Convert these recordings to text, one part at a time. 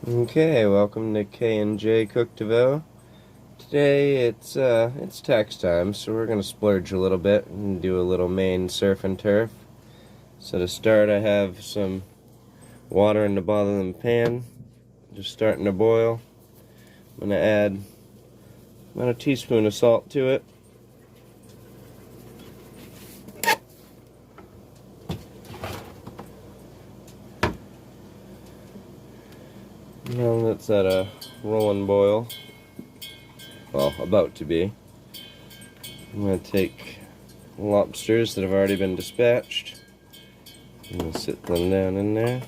Okay, welcome to K&J Cook DeVoe. Today it's tax time, so we're gonna splurge a little bit and do a little Maine surf and turf. So to start, I have some water in the bottom of the pan, just starting to boil. I'm gonna add about a teaspoon of salt to it. Now that's at a rolling boil. Well, about to be. I'm going to take lobsters that have already been dispatched and sit them down in there.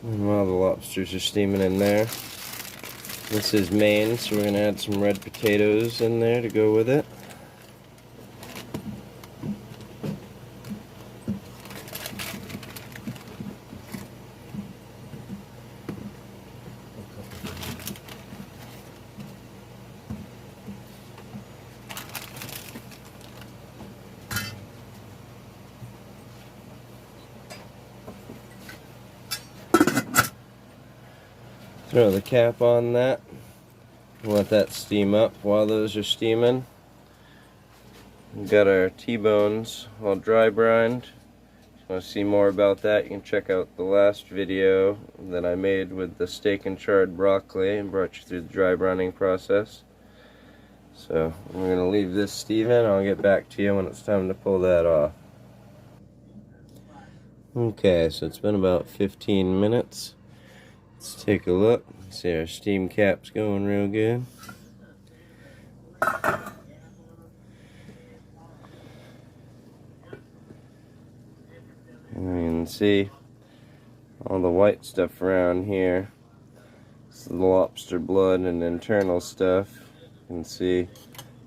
And while the lobsters are steaming in there, this is Maine, so we're going to add some red potatoes in there to go with it. Throw the cap on that. Let that steam up. While those are steaming, we've got our T-bones all dry brined. If you want to see more about that, you can check out the last video that I made with the steak and charred broccoli and brought you through the dry brining process. So I'm going to leave this steaming. I'll get back to you when it's time to pull that off. Okay, so it's been about 15 minutes. Let's take a look. See, our steam cap's going real good. And you can see all the white stuff around here. It's the lobster blood and internal stuff. You can see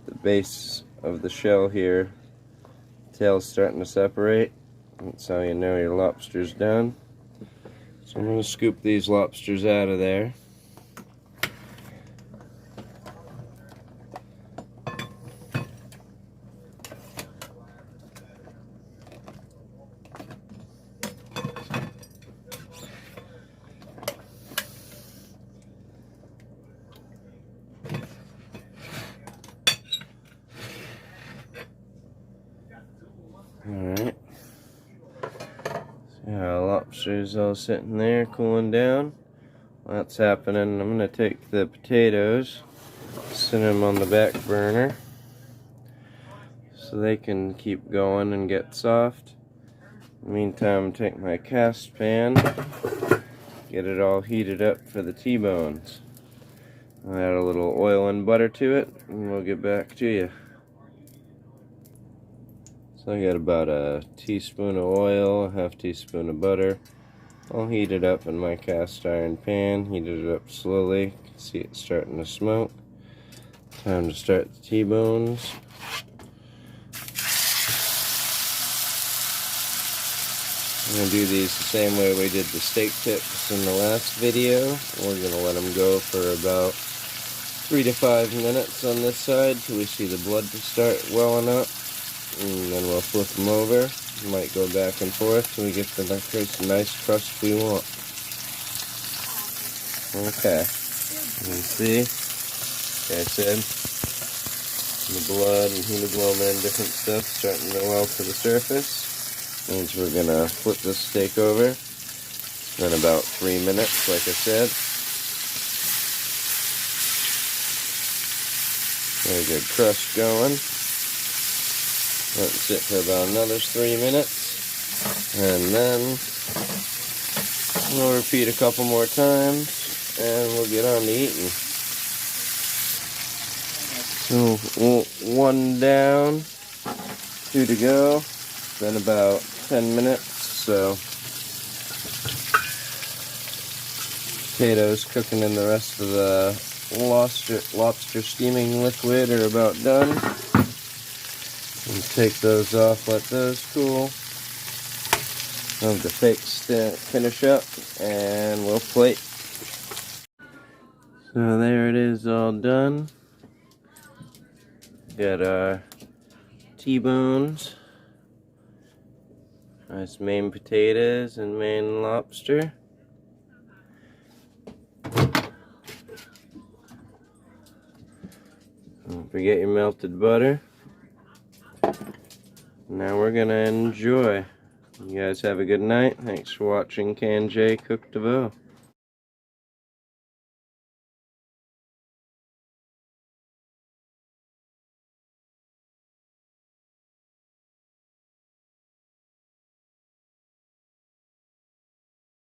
the base of the shell here. The tail's starting to separate. That's how you know your lobster's done. So I'm going to scoop these lobsters out of there. Alright. Yeah, lobsters all sitting there cooling down. While that's happening, I'm going to take the potatoes, sit them on the back burner so they can keep going and get soft. In the meantime, take my cast pan, get it all heated up for the T-bones. I'll add a little oil and butter to it, and we'll get back to you. So I got about a teaspoon of oil, a half teaspoon of butter. I'll heat it up in my cast iron pan, heat it up slowly. You can see it starting to smoke. Time to start the T-bones. I'm going to do these the same way we did the steak tips in the last video. We're going to let them go for about 3 to 5 minutes on this side till we see the blood start welling up. And then we'll flip them over. We might go back and forth till we get the nice crust we want. Okay. You can see, like I said, the blood and hemoglobin and different stuff starting to well to the surface. Means we're gonna flip this steak over in about 3 minutes, like I said. Very good crust going. Let it sit for about another 3 minutes, and then we'll repeat a couple more times, and we'll get on to eating. So 1 down, 2 to go. It's been about 10 minutes, so potatoes cooking in the rest of the lobster steaming liquid are about done. And take those off, let those cool. of the fix to finish up, and we'll plate. So there it is, all done. Got our T-bones, nice Maine potatoes and Maine lobster. Don't forget your melted butter. Now we're gonna enjoy. You guys have a good night. Thanks for watching Can J Cook DeVoe.